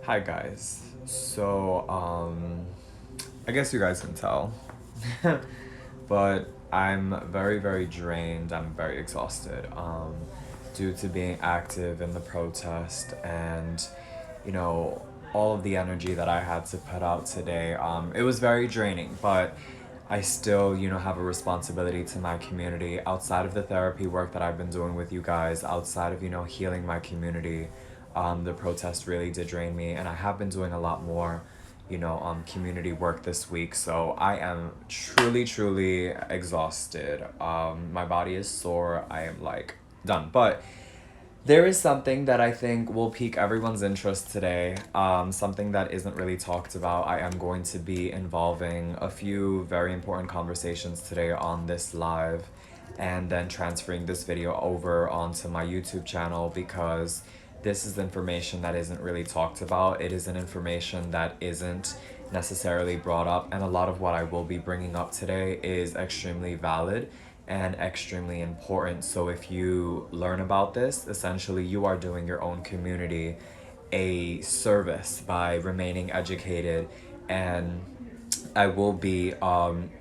Hi guys. I guess you guys can tell. But I'm very, very drained. I'm very exhausted. Due to being active in the protest and, you know, all of the energy that I had to put out today. It was very draining, but I still, have a responsibility to my community outside of the therapy work that I've been doing with you guys, outside of, healing my community. The protest really did drain me, and I have been doing a lot more, community work this week. So I am truly, truly exhausted. My body is sore. I am like done. But there is something that I think will pique everyone's interest today. Something that isn't really talked about. I am going to be involving a few very important conversations today on this live and then transferring this video over onto my YouTube channel because this is information that isn't really talked about. It is an information that isn't necessarily brought up, and a lot of what I will be bringing up today is extremely valid and extremely important. So if you learn about this, essentially you are doing your own community a service by remaining educated. And I will be,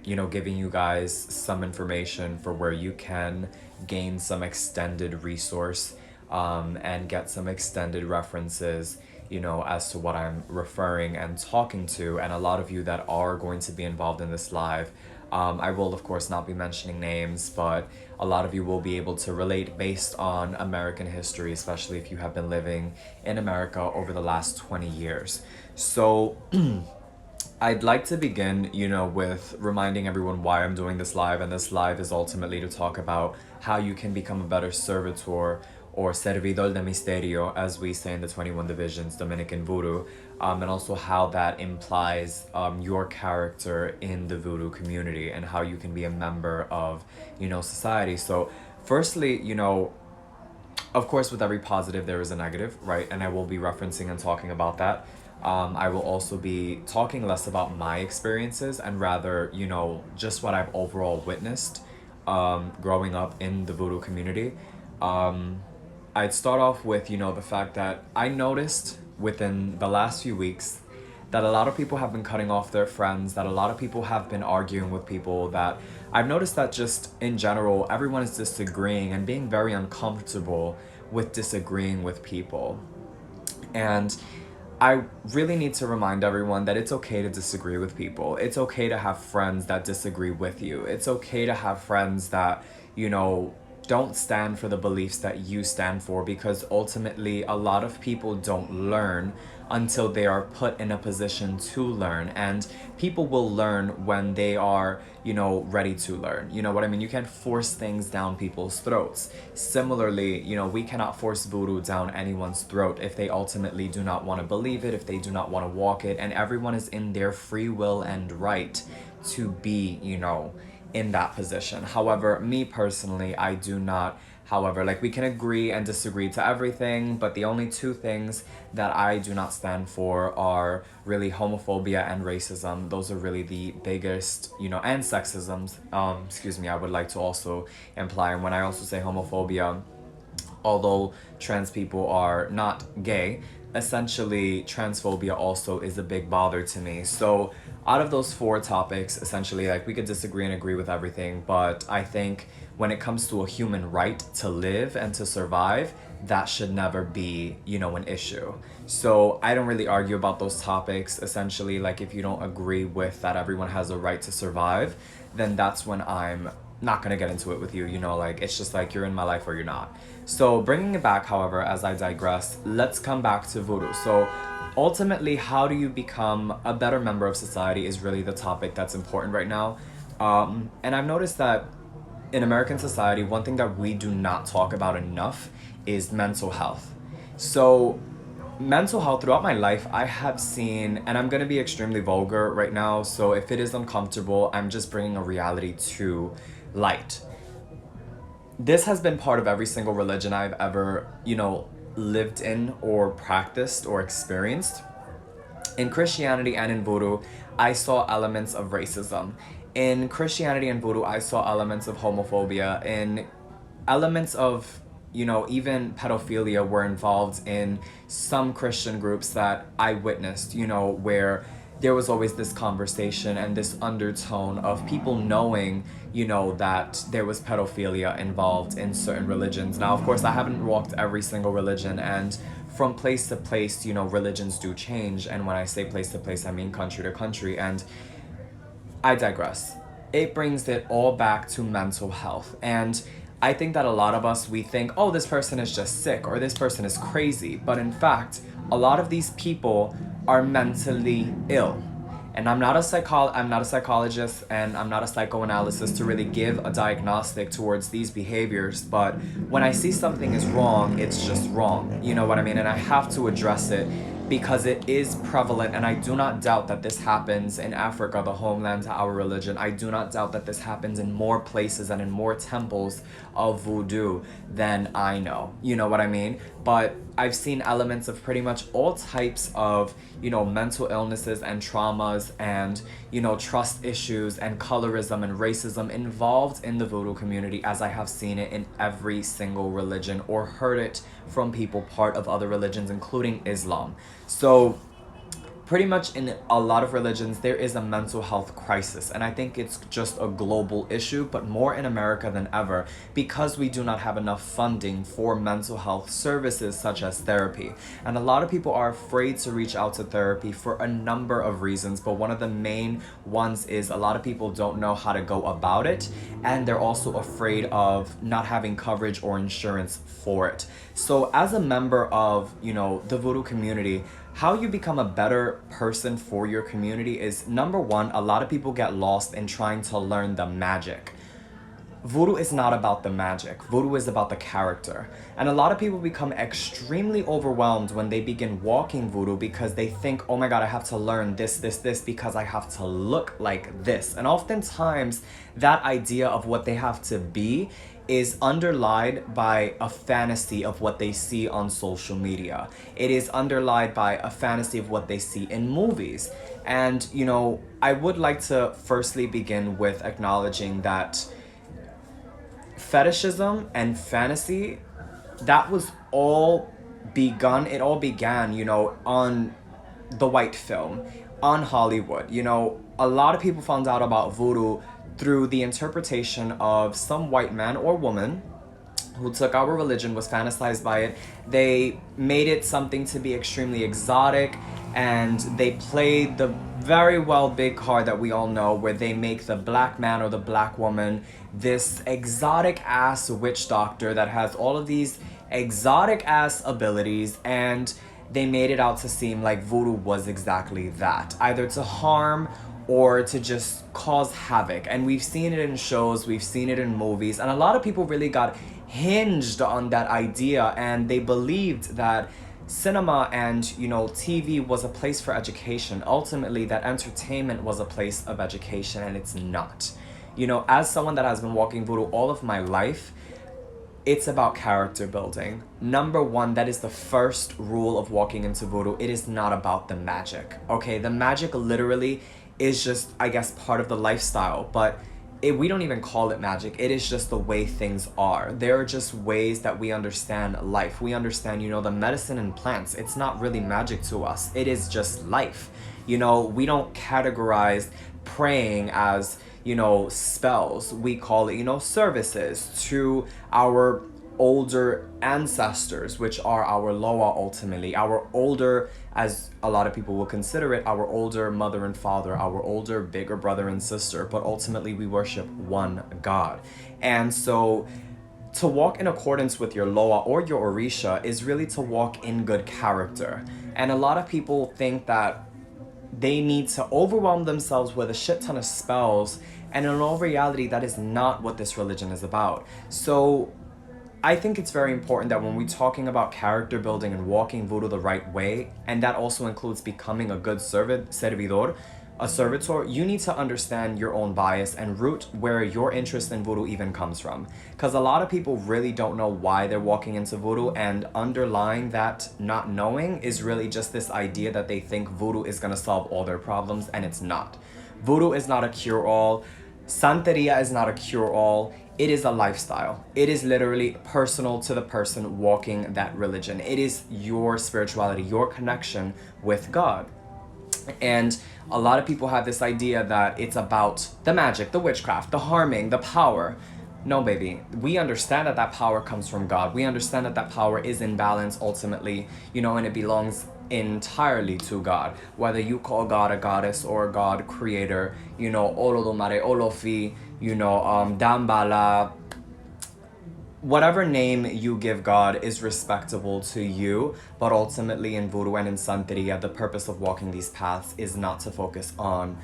giving you guys some information for where you can gain some extended resource and get some extended references, as to what I'm referring and talking to. And a lot of you that are going to be involved in this live, I will, of course, not be mentioning names, but a lot of you will be able to relate based on American history, especially if you have been living in America over the last 20 years. So, I'd like to begin, with reminding everyone why I'm doing this live. And this live is ultimately to talk about how you can become a better servitor or servidor de misterio, as we say in the 21 divisions Dominican voodoo, and also how that implies your character in the voodoo community and how you can be a member of, society. So, firstly, of course, with every positive, there is a negative, right? And I will be referencing and talking about that. I will also be talking less about my experiences and rather, just what I've overall witnessed growing up in the voodoo community. I'd start off with, the fact that I noticed within the last few weeks that a lot of people have been cutting off their friends, that a lot of people have been arguing with people, that I've noticed that just in general, everyone is disagreeing and being very uncomfortable with disagreeing with people. And I really need to remind everyone that it's okay to disagree with people. It's okay to have friends that disagree with you. It's okay to have friends that, don't stand for the beliefs that you stand for, because ultimately a lot of people don't learn until they are put in a position to learn. And people will learn when they are, ready to learn. You know what I mean? You can't force things down people's throats. Similarly, we cannot force voodoo down anyone's throat if they ultimately do not want to believe it, if they do not want to walk it. And everyone is in their free will and right to be, in that position. However, me personally, I do not. However, like, we can agree and disagree to everything, but the only two things that I do not stand for are really homophobia and racism. Those are really the biggest, and sexism. I would like to also imply. And when I also say homophobia, although trans people are not gay, essentially transphobia also is a big bother to me. So out of those four topics, essentially, like, we could disagree and agree with everything, but I think when it comes to a human right to live and to survive, that should never be, an issue. So I don't really argue about those topics. Essentially, like, if you don't agree with that everyone has a right to survive, then that's when I'm not gonna get into it with you, like, it's just like you're in my life or you're not. So bringing it back, however, as I digress, let's come back to voodoo. So ultimately, how do you become a better member of society is really the topic that's important right now. And I've noticed that in American society, one thing that we do not talk about enough is mental health. So mental health, throughout my life, I have seen, and I'm going to be extremely vulgar right now, so if it is uncomfortable, I'm just bringing a reality to light. This has been part of every single religion I've ever, lived in or practiced or experienced. In Christianity and in voodoo, I saw elements of racism. In Christianity and voodoo, I saw elements of homophobia, in elements of, even pedophilia were involved in some Christian groups that I witnessed, where there was always this conversation and this undertone of people knowing, that there was pedophilia involved in certain religions. Now, of course, I haven't walked every single religion, and from place to place, religions do change. And when I say place to place, I mean country to country. And I digress. It brings it all back to mental health. And I think that a lot of us, we think, oh, this person is just sick or this person is crazy. But in fact, a lot of these people are mentally ill. And I'm not a psychologist and I'm not a psychoanalyst to really give a diagnostic towards these behaviors, but when I see something is wrong, it's just wrong. You know what I mean? And I have to address it because it is prevalent, and I do not doubt that this happens in Africa, the homeland to our religion. I do not doubt that this happens in more places and in more temples of voodoo than I know. You know what I mean? But I've seen elements of pretty much all types of, mental illnesses and traumas and, trust issues and colorism and racism involved in the voodoo community, as I have seen it in every single religion or heard it from people part of other religions, including Islam. So pretty much in a lot of religions, there is a mental health crisis. And I think it's just a global issue, but more in America than ever, because we do not have enough funding for mental health services such as therapy. And a lot of people are afraid to reach out to therapy for a number of reasons, but one of the main ones is a lot of people don't know how to go about it, and they're also afraid of not having coverage or insurance for it. So as a member of, the voodoo community, how you become a better person for your community is, number one, a lot of people get lost in trying to learn the magic. Voodoo is not about the magic. Voodoo is about the character. And a lot of people become extremely overwhelmed when they begin walking voodoo because they think, oh my God, I have to learn this, because I have to look like this. And oftentimes that idea of what they have to be is underlined by a fantasy of what they see on social media. It is underlined by a fantasy of what they see in movies. And, I would like to firstly begin with acknowledging that fetishism and fantasy, that was all begun, it all began, on the white film, on Hollywood. A lot of people found out about voodoo through the interpretation of some white man or woman who took our religion, was fantasized by it. They made it something to be extremely exotic, and they played the very well big card that we all know, where they make the black man or the black woman this exotic ass witch doctor that has all of these exotic ass abilities, and they made it out to seem like voodoo was exactly that, either to harm or to just cause havoc. And we've seen it in shows, we've seen it in movies, and a lot of people really got hinged on that idea, and they believed that cinema and, TV was a place for education. Ultimately, that entertainment was a place of education, and it's not. As someone that has been walking voodoo all of my life, it's about character building. Number one, that is the first rule of walking into voodoo. It is not about the magic, okay? The magic literally is just, I guess, part of the lifestyle, but we don't even call it magic. It is just the way things are. There are just ways that we understand life. We understand, the medicine in plants. It's not really magic to us. It is just life. We don't categorize praying as, spells. We call it, services to our older ancestors, which are our Loa ultimately, our older, as a lot of people will consider it, our older mother and father, our older bigger brother and sister, but ultimately we worship one God. And so to walk in accordance with your Loa or your Orisha is really to walk in good character. And a lot of people think that they need to overwhelm themselves with a shit ton of spells, and in all reality, that is not what this religion is about. So I think it's very important that when we're talking about character building and walking voodoo the right way, and that also includes becoming a good servidor, a servitor, you need to understand your own bias and root where your interest in voodoo even comes from. Because a lot of people really don't know why they're walking into voodoo, and underlying that not knowing is really just this idea that they think voodoo is going to solve all their problems, and it's not. Voodoo is not a cure-all. Santeria is not a cure-all. It is a lifestyle. It is literally personal to the person walking that religion. It is your spirituality, your connection with God. And a lot of people have this idea that it's about the magic, the witchcraft, the harming, the power. No, baby. We understand that that power comes from God. We understand that that power is in balance ultimately, and it belongs entirely to God. Whether you call God a goddess or a God creator, Olodumare, Olofi, Dambala, whatever name you give God is respectable to you, but ultimately in Voodoo and in Santeria, the purpose of walking these paths is not to focus on,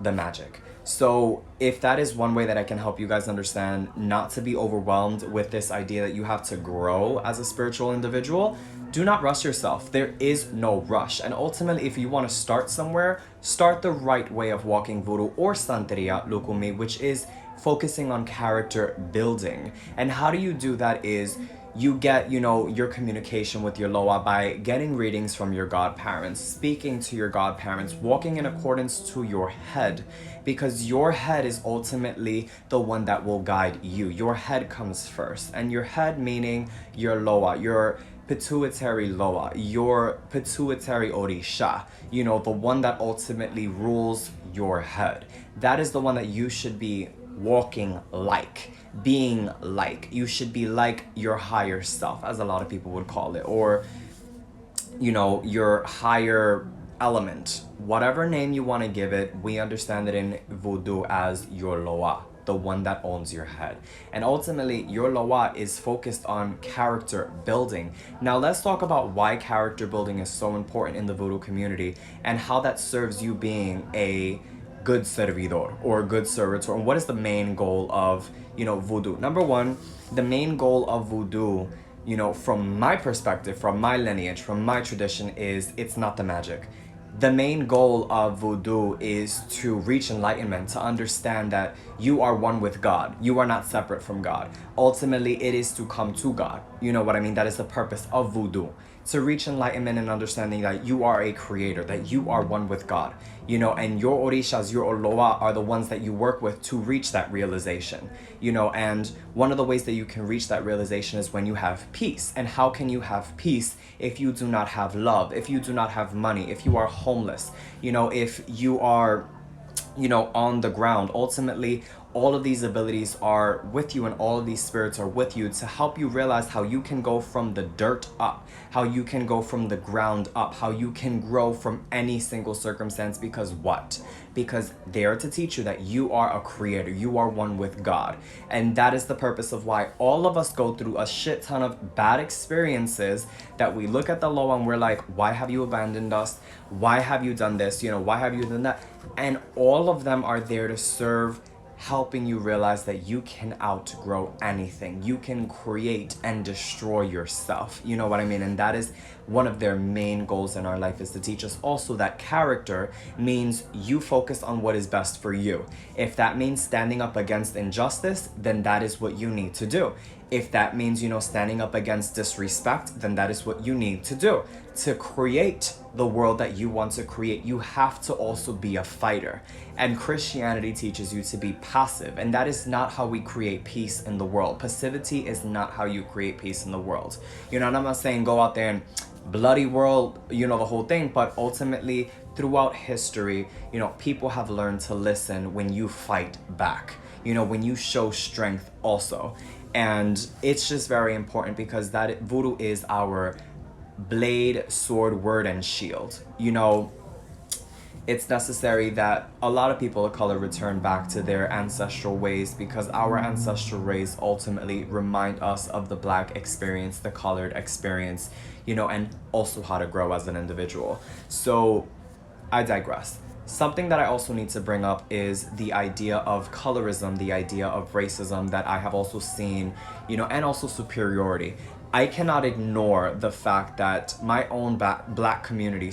the magic. So if that is one way that I can help you guys understand not to be overwhelmed with this idea that you have to grow as a spiritual individual, do not rush yourself. There is no rush. And ultimately, if you want to start somewhere, start the right way of walking Voodoo or Santeria, Lukumi, which is focusing on character building. And how do you do that is you get, your communication with your Loa by getting readings from your godparents, speaking to your godparents, walking in accordance to your head, because your head is ultimately the one that will guide you. Your head comes first, and your head meaning your Loa, your pituitary Loa, your pituitary Orisha, the one that ultimately rules your head. That is the one that you should be walking like, being like. You should be like your higher self, as a lot of people would call it, or your higher element, whatever name you want to give it. We understand it in Voodoo as your Loa, the one that owns your head. And ultimately, your Loa is focused on character building. Now, let's talk about why character building is so important in the Voodoo community and how that serves you being a good servidor or a good servitor. And what is the main goal of, Voodoo? Number one, the main goal of Voodoo, from my perspective, from my lineage, from my tradition, is it's not the magic. The main goal of Voodoo is to reach enlightenment, to understand that you are one with God. You are not separate from God. Ultimately, it is to come to God. You know what I mean? That is the purpose of Voodoo. To reach enlightenment and understanding that you are a creator, that you are one with God, and your Orishas, your Loa are the ones that you work with to reach that realization, and one of the ways that you can reach that realization is when you have peace. And how can you have peace if you do not have love, if you do not have money, if you are homeless, if you are, on the ground? Ultimately, all of these abilities are with you, and all of these spirits are with you to help you realize how you can go from the dirt up, how you can go from the ground up, how you can grow from any single circumstance. Because what? Because they are to teach you that you are a creator, you are one with God. And that is the purpose of why all of us go through a shit ton of bad experiences that we look at the Loa and we're like, why have you abandoned us? Why have you done this? Why have you done that? And all of them are there to serve helping you realize that you can outgrow anything. You can create and destroy yourself. You know what I mean? And that is one of their main goals in our life, is to teach us also that character means you focus on what is best for you. If that means standing up against injustice, then that is what you need to do. If that means, standing up against disrespect, then that is what you need to do. To create the world that you want to create, you have to also be a fighter. And Christianity teaches you to be passive, and that is not how we create peace in the world. Passivity is not how you create peace in the world. And I'm not saying go out there and bloody world, the whole thing, but ultimately throughout history, people have learned to listen when you fight back, when you show strength also. And it's just very important, because that Voodoo is our blade, sword, word, and shield. It's necessary that a lot of people of color return back to their ancestral ways, because our ancestral ways ultimately remind us of the Black experience, the colored experience, and also how to grow as an individual. So I digress. Something that I also need to bring up is the idea of colorism, the idea of racism that I have also seen, and also superiority. I cannot ignore the fact that my own Black community,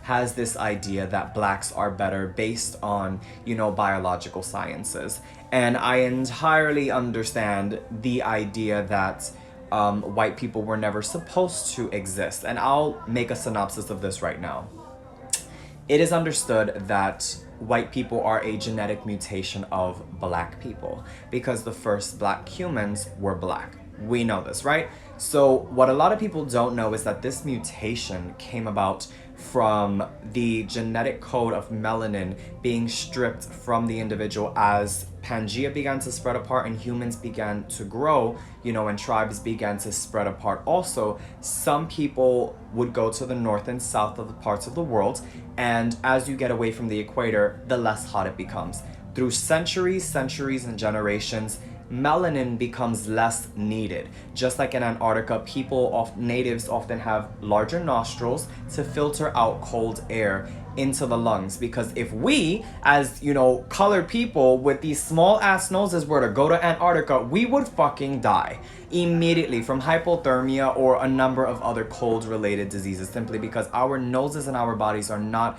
has this idea that Blacks are better based on, biological sciences. And I entirely understand the idea that white people were never supposed to exist. And I'll make a synopsis of this right now. It is understood that white people are a genetic mutation of black people, because the first black humans were black. We know this, right? So what a lot of people don't know is that this mutation came about from the genetic code of melanin being stripped from the individual as Pangea began to spread apart and humans began to grow, and tribes began to spread apart. Also, some people would go to the north and south of the parts of the world, and as you get away from the equator, the less hot it becomes. Through centuries and generations, melanin becomes less needed. Just like in Antarctica, natives often have larger nostrils to filter out cold air into the lungs, because if we, as colored people with these small ass noses, were to go to Antarctica, we would fucking die immediately from hypothermia or a number of other cold related diseases, simply because our noses and our bodies are not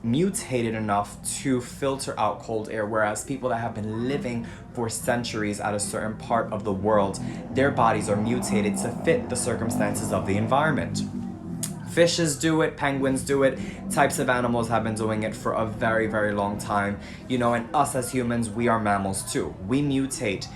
mutated enough to filter out cold air, whereas people that have been living for centuries at a certain part of the world, their bodies are mutated to fit the circumstances of the environment. Fishes do it, penguins do it, types of animals have been doing it for a very, very long time, and us as humans, we are mammals too. We mutate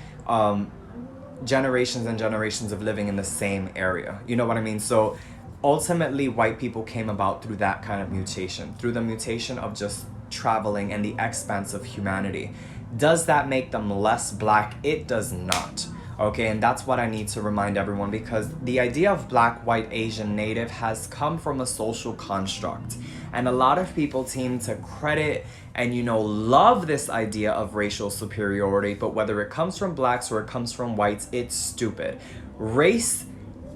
generations and generations of living in the same area. You know what I mean? So ultimately, white people came about through that kind of mutation, through the mutation of just traveling and the expanse of humanity. Does that make them less black? It does not. Okay, and that's what I need to remind everyone, because the idea of black, white, Asian, native has come from a social construct. And a lot of people seem to credit and, love this idea of racial superiority, but whether it comes from blacks or it comes from whites, it's stupid. Race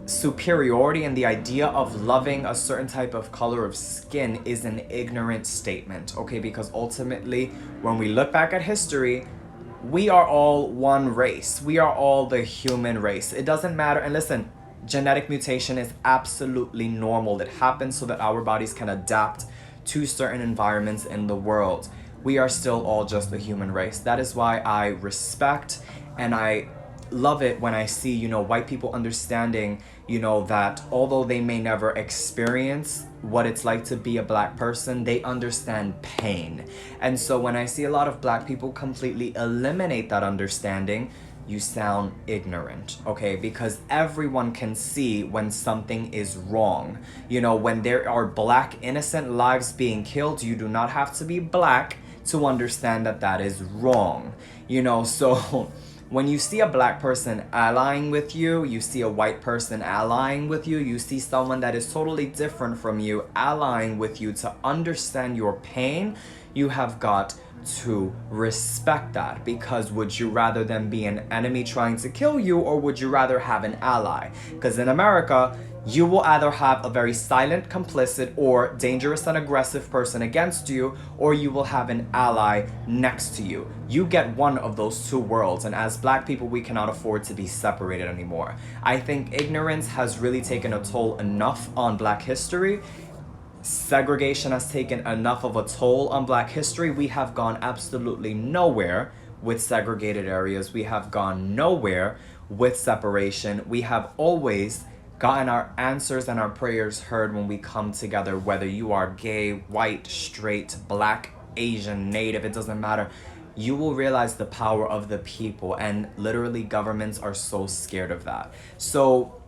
superiority and the idea of loving a certain type of color of skin is an ignorant statement, okay? Because ultimately, when we look back at history, we are all one race. We are all the human race. It doesn't matter. And listen, genetic mutation is absolutely normal. It happens so that our bodies can adapt to certain environments in the world. We are still all just the human race. That is why I respect and I love it when I see, white people understanding, that although they may never experience what it's like to be a black person, they understand pain. And so when I see a lot of black people completely eliminate that understanding, you sound ignorant, okay? Because everyone can see when something is wrong. When there are black innocent lives being killed, you do not have to be black to understand that that is wrong. So when you see a black person allying with you, you see a white person allying with you, you see someone that is totally different from you allying with you to understand your pain, you have got to respect that. Because would you rather them be an enemy trying to kill you, or would you rather have an ally? Because in America, you will either have a very silent, complicit, or dangerous and aggressive person against you, or you will have an ally next to you. You get one of those two worlds, and as black people, we cannot afford to be separated anymore. I think ignorance has really taken a toll enough on black history. Segregation has taken enough of a toll on black history. We have gone absolutely nowhere with segregated areas. We have gone nowhere with separation. We have always gotten our answers and our prayers heard when we come together, whether you are gay, white, straight, black, Asian, native, it doesn't matter. You will realize the power of the people, and literally governments are so scared of that. So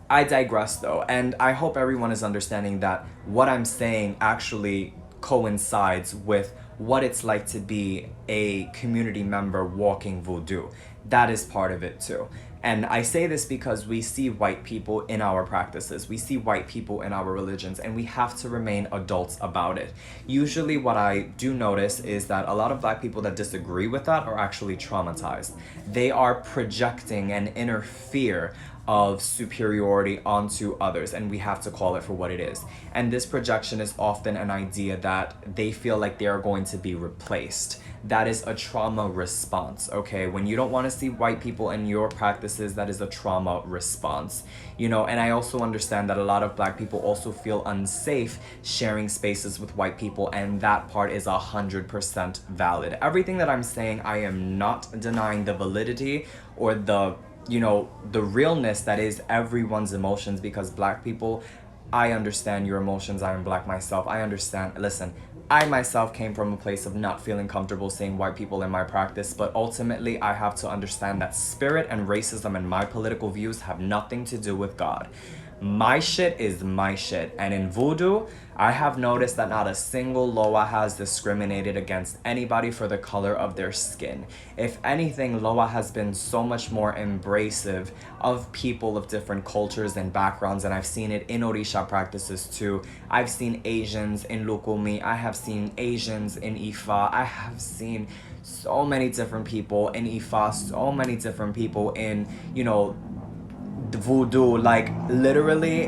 I digress though, and I hope everyone is understanding that what I'm saying actually coincides with what it's like to be a community member walking voodoo. That is part of it too. And I say this because we see white people in our practices, we see white people in our religions, and we have to remain adults about it. Usually what I do notice is that a lot of black people that disagree with that are actually traumatized. They are projecting an inner fear of superiority onto others, and we have to call it for what it is. And this projection is often an idea that they feel like they are going to be replaced. That is a trauma response, okay? When you don't want to see white people in your practices, that is a trauma response, and I also understand that a lot of black people also feel unsafe sharing spaces with white people, and that part is 100% valid. Everything that I'm saying, I am not denying the validity or the realness that is everyone's emotions, because black people I understand your emotions. I am black myself. I understand. Listen, I myself came from a place of not feeling comfortable seeing white people in my practice, but ultimately I have to understand that spirit and racism and my political views have nothing to do with God. My shit is my shit. And in voodoo, I have noticed that not a single Loa has discriminated against anybody for the color of their skin. If anything, Loa has been so much more embracive of people of different cultures and backgrounds, and I've seen it in Orisha practices too. I've seen Asians in Lukumi, I have seen Asians in Ifa, I have seen so many different people in Ifa, so many different people in, voodoo. Like, literally,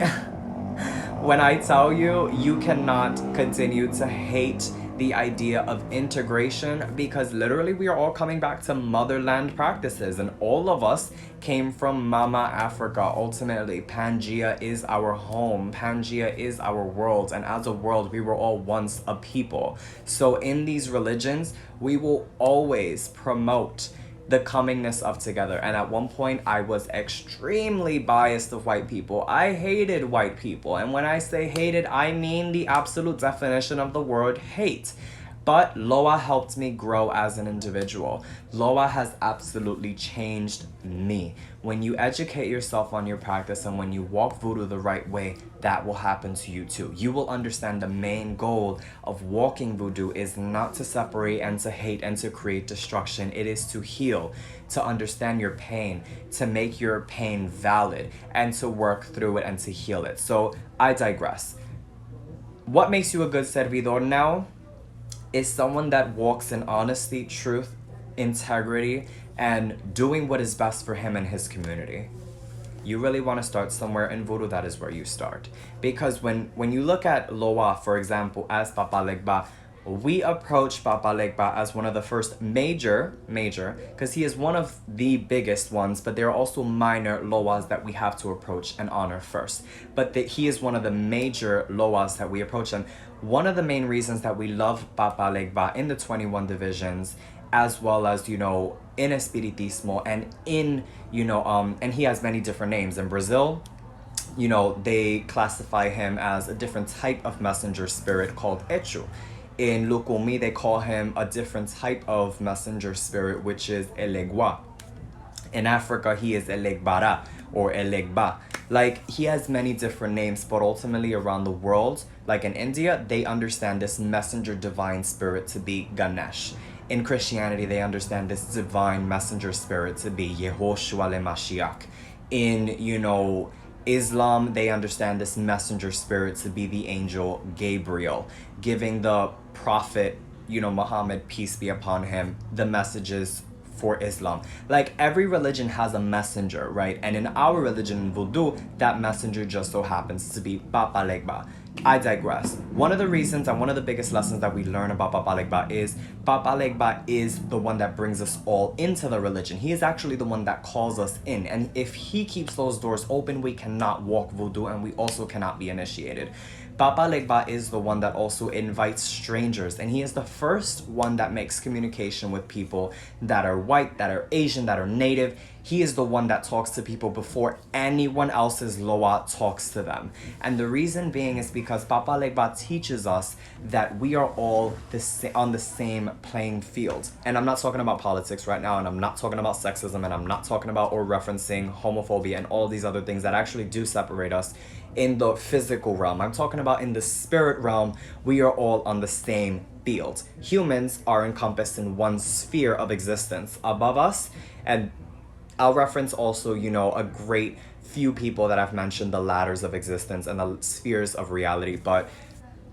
when I tell you, you cannot continue to hate the idea of integration, because literally we are all coming back to motherland practices, and all of us came from Mama Africa. Ultimately, Pangea is our home, Pangea is our world, and as a world we were all once a people. So in these religions, we will always promote the comingness of together. And at one point, I was extremely biased of white people. I hated white people. And when I say hated, I mean the absolute definition of the word hate. But Loa helped me grow as an individual. Loa has absolutely changed me. When you educate yourself on your practice and when you walk voodoo the right way, that will happen to you too. You will understand the main goal of walking voodoo is not to separate and to hate and to create destruction. It is to heal, to understand your pain, to make your pain valid, and to work through it and to heal it. So I digress. What makes you a good servidor now is someone that walks in honesty, truth, integrity, and doing what is best for him and his community. You really want to start somewhere in voodoo, that is where you start. Because when you look at Loa, for example, as Papa Legba, we approach Papa Legba as one of the first major, because he is one of the biggest ones, but there are also minor Loas that we have to approach and honor first. But he is one of the major Loas that we approach. And one of the main reasons that we love Papa Legba in the 21 divisions, as well as, in Espiritismo and in, and he has many different names. In Brazil, they classify him as a different type of messenger spirit called Echu. In Lukumi, they call him a different type of messenger spirit, which is Elegua. In Africa, he is Elegbara or Elegba. Like, he has many different names, but ultimately around the world, like in India, they understand this messenger divine spirit to be Ganesh. In Christianity, they understand this divine messenger spirit to be Yehoshua le Mashiach. In, Islam, they understand this messenger spirit to be the angel Gabriel, giving the prophet, Muhammad, peace be upon him, the messages for Islam. Like, every religion has a messenger, right? And in our religion, in Voodoo, that messenger just so happens to be Papa Legba. I digress. One of the reasons and one of the biggest lessons that we learn about Papa Legba is the one that brings us all into the religion. He is actually the one that calls us in. And if he keeps those doors open, we cannot walk voodoo and we also cannot be initiated. Papa Legba is the one that also invites strangers, and he is the first one that makes communication with people that are white, that are Asian, that are native. He is the one that talks to people before anyone else's Loa talks to them. And the reason being is because Papa Legba teaches us that we are all on the same playing field. And I'm not talking about politics right now, and I'm not talking about sexism, and I'm not talking about or referencing homophobia and all these other things that actually do separate us in the physical realm. I'm talking about in the spirit realm, we are all on the same field. Humans are encompassed in one sphere of existence above us, and I'll reference also, a great few people that I've mentioned, the ladders of existence and the spheres of reality, but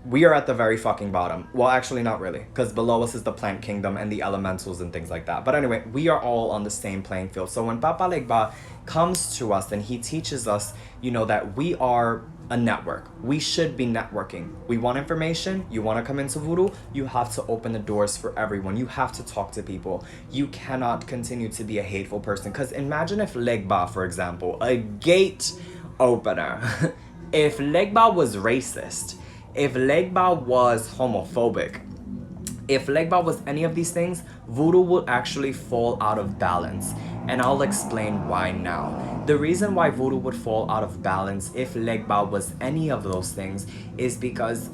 we are at the very fucking bottom. Well, actually not really, because below us is the plant kingdom and the elementals and things like that. But anyway, we are all on the same playing field. So when Papa Legba comes to us and he teaches us, that we are a network. We should be networking. We want information. You want to come into voodoo, you have to open the doors for everyone. You have to talk to people. You cannot continue to be a hateful person. Because imagine if Legba, for example, a gate opener, if Legba was racist, if Legba was homophobic, if Legba was any of these things, voodoo would actually fall out of balance. And I'll explain why now. The reason why voodoo would fall out of balance if Legba was any of those things is because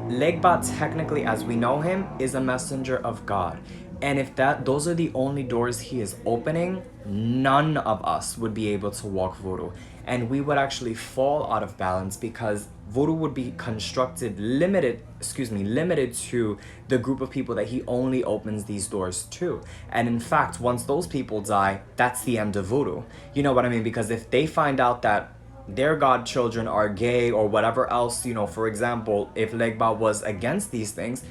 Legba, technically as we know him, is a messenger of God. And if those are the only doors he is opening, none of us would be able to walk voodoo. And we would actually fall out of balance because voodoo would be limited to the group of people that he only opens these doors to. And in fact, once those people die, that's the end of voodoo. You know what I mean? Because if they find out that their godchildren are gay or whatever else, for example, if Legba was against these things,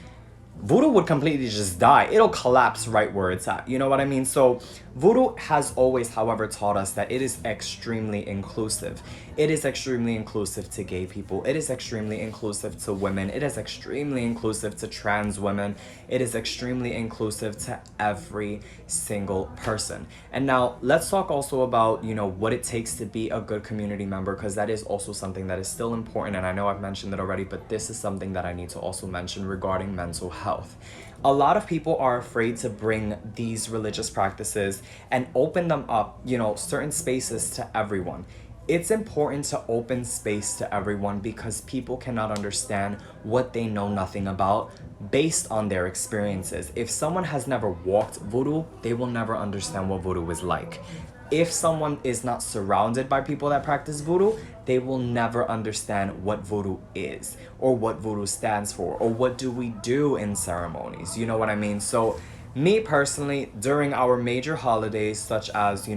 voodoo would completely just die. It'll collapse right where it's at. You know what I mean? So voodoo has always, however, taught us that it is extremely inclusive. It is extremely inclusive to gay people. It is extremely inclusive to women. It is extremely inclusive to trans women. It is extremely inclusive to every single person. And now let's talk also about, what it takes to be a good community member, because that is also something that is still important. And I know I've mentioned it already, but this is something that I need to also mention regarding mental health. A lot of people are afraid to bring these religious practices and open them up, certain spaces to everyone. It's important to open space to everyone because people cannot understand what they know nothing about based on their experiences. If someone has never walked voodoo, they will never understand what voodoo is like. If someone is not surrounded by people that practice voodoo, they will never understand what voodoo is or what voodoo stands for or what do we do in ceremonies. You know what I mean? So me personally, during our major holidays such as,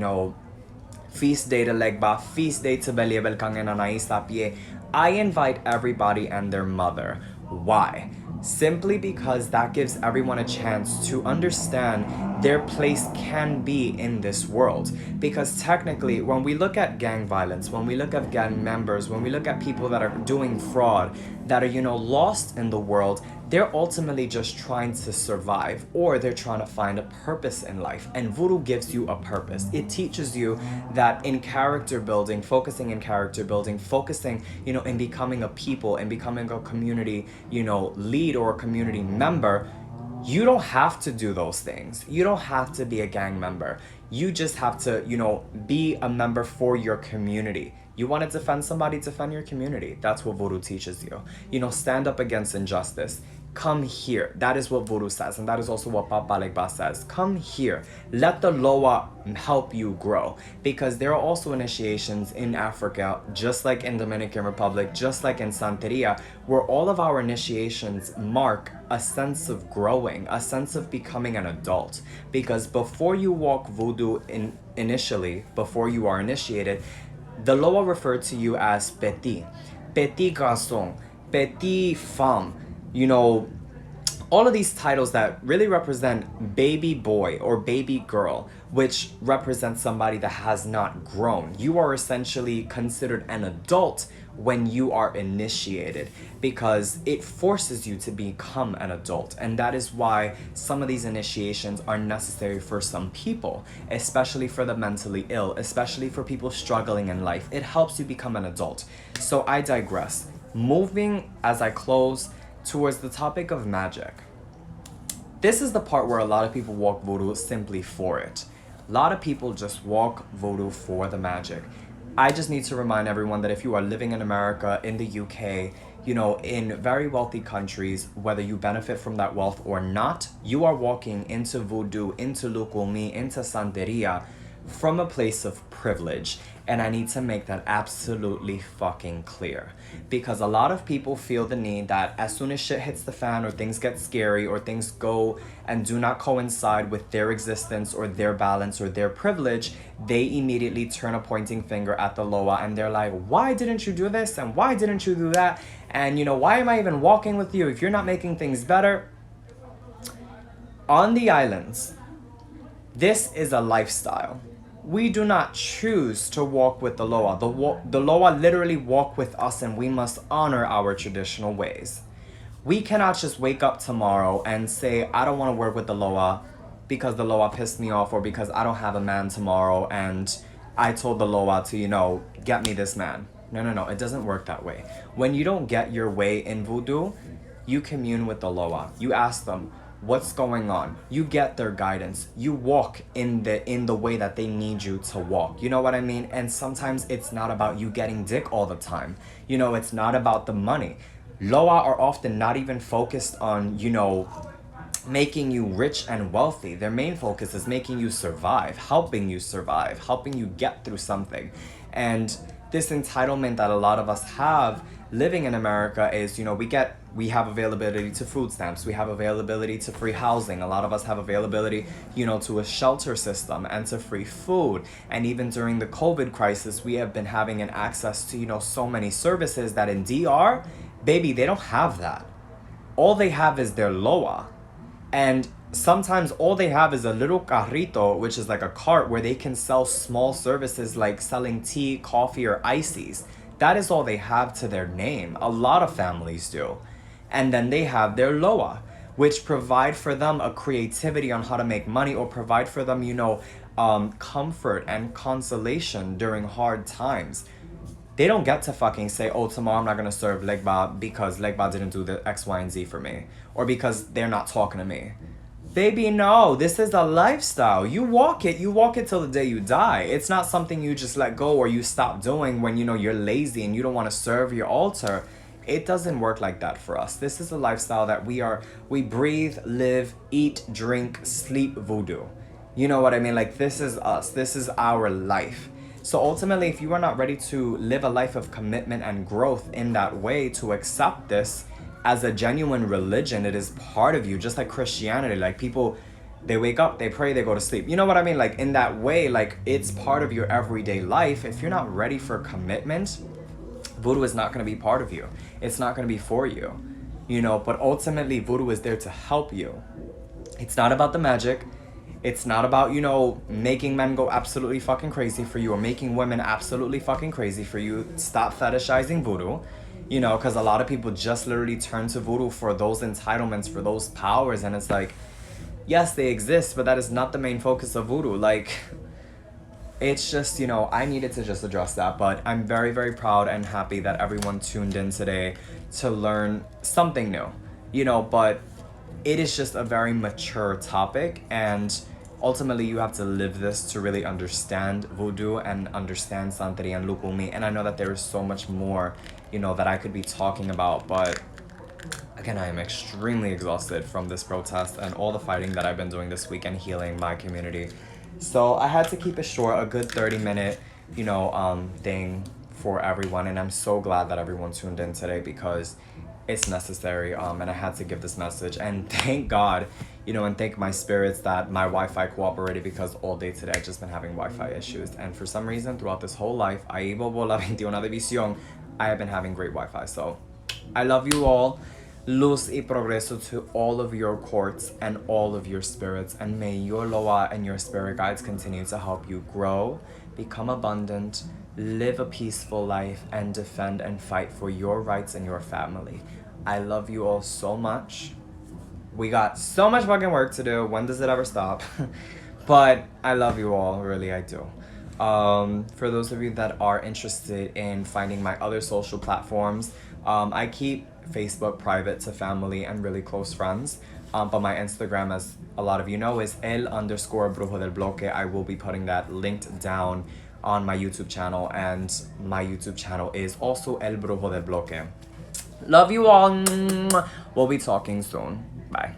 Feast Day to Legba, Feast Day to Beliebel Kangenanaistapie, I invite everybody and their mother. Why? Simply because that gives everyone a chance to understand their place can be in this world. Because technically, when we look at gang violence, when we look at gang members, when we look at people that are doing fraud, that are, lost in the world, they're ultimately just trying to survive or they're trying to find a purpose in life. And voodoo gives you a purpose. It teaches you that in character building, focusing in character building, focusing, in becoming a people and becoming a community, lead or a community member, you don't have to do those things. You don't have to be a gang member. You just have to, be a member for your community. You want to defend somebody, defend your community. That's what voodoo teaches you. Stand up against injustice. Come here. That is what voodoo says. And that is also what Papa Legba says. Come here. Let the Loa help you grow. Because there are also initiations in Africa, just like in Dominican Republic, just like in Santeria, where all of our initiations mark a sense of growing, a sense of becoming an adult. Because before you walk voodoo initially, before you are initiated, the Loa referred to you as petit garçon, petit femme, all of these titles that really represent baby boy or baby girl, which represents somebody that has not grown. You are essentially considered an adult when you are initiated because it forces you to become an adult. And that is why some of these initiations are necessary for some people, especially for the mentally ill, especially for people struggling in life. It helps you become an adult. So I digress. Moving as I close towards the topic of magic. This is the part where a lot of people walk voodoo simply for it. A lot of people just walk voodoo for the magic. I just need to remind everyone that if you are living in America, in the UK, in very wealthy countries, whether you benefit from that wealth or not, you are walking into voodoo, into lukumi, into santeria from a place of privilege. And I need to make that absolutely fucking clear. Because a lot of people feel the need that as soon as shit hits the fan or things get scary or things go and do not coincide with their existence or their balance or their privilege, they immediately turn a pointing finger at the Loa and they're like, why didn't you do this? And why didn't you do that? And why am I even walking with you if you're not making things better? On the islands, this is a lifestyle. We do not choose to walk with the Loa. The Loa literally walk with us and we must honor our traditional ways. We cannot just wake up tomorrow and say, I don't want to work with the Loa because the Loa pissed me off or because I don't have a man tomorrow and I told the Loa to, get me this man. No, it doesn't work that way. When you don't get your way in voodoo, you commune with the Loa. You ask them, what's going on. You get their guidance. You walk in the way that they need you to walk. You know what I mean? And sometimes it's not about you getting dick all the time. You know, it's not about the money. Loa are often not even focused on, you know, making you rich and wealthy. Their main focus is making you survive, helping you get through something. And this entitlement that a lot of us have living in America is, you know, we have availability to food stamps, we have availability to free housing, a lot of us have availability, you know, to a shelter system and to free food. And even during the COVID crisis, we have been having an access to, you know, so many services that in DR, baby, they don't have that. All they have is their Loa. And sometimes all they have is a little carrito, which is like a cart where they can sell small services like selling tea, coffee, or ices. That is all they have to their name. A lot of families do. And then they have their Loa, which provide for them a creativity on how to make money, or provide for them, you know, comfort and consolation during hard times. They don't get to fucking say, oh, tomorrow I'm not going to serve Legba because Legba didn't do the X, Y, and Z for me. Or because they're not talking to me. Baby, no, this is a lifestyle. You walk it till the day you die. It's not something you just let go or you stop doing when, you know, you're lazy and you don't want to serve your altar. It doesn't work like that for us. This is a lifestyle that we breathe, live, eat, drink, sleep voodoo. You know what I mean? Like, this is us. This is our life. So ultimately, if you are not ready to live a life of commitment and growth in that way, to accept this as a genuine religion, it is part of you, just like Christianity. Like, people, they wake up, they pray, they go to sleep. You know what I mean? Like, in that way, like, it's part of your everyday life. If you're not ready for commitment, voodoo is not going to be part of you. It's not going to be for you, you know. But ultimately, voodoo is there to help you. It's not about the magic. It's not about, you know, making men go absolutely fucking crazy for you or making women absolutely fucking crazy for you. Stop fetishizing voodoo, you know, because a lot of people just literally turn to voodoo for those entitlements, for those powers. And it's like, yes, they exist, but that is not the main focus of voodoo. Like, it's just, you know, I needed to just address that. But I'm very, very proud and happy that everyone tuned in today to learn something new, you know. But it is just a very mature topic, and ultimately you have to live this to really understand voodoo and understand Santeria and Lukumi. And I know that there is so much more, you know, that I could be talking about, but again, I am extremely exhausted from this protest and all the fighting that I've been doing this week and healing my community. So I had to keep it short, a good 30-minute, you know, thing for everyone. And I'm so glad that everyone tuned in today because it's necessary, and I had to give this message. And thank God, you know, and thank my spirits that my Wi-Fi cooperated, because all day today I've just been having Wi-Fi issues. And for some reason, throughout this whole life, ahí bobo la 21 división, I have been having great Wi-Fi. So I love you all. Luz y progreso to all of your courts and all of your spirits. And may your Loa and your spirit guides continue to help you grow, become abundant, live a peaceful life, and defend and fight for your rights and your family. I love you all so much. We got so much fucking work to do. When does it ever stop? But I love you all. Really, I do. For those of you that are interested in finding my other social platforms, I keep Facebook private to family and really close friends. But my Instagram, as a lot of you know, is el_brujo del bloque. I will be putting that linked down on my YouTube channel, and my YouTube channel is also el brujo del bloque. Love you all. We'll be talking soon. Bye.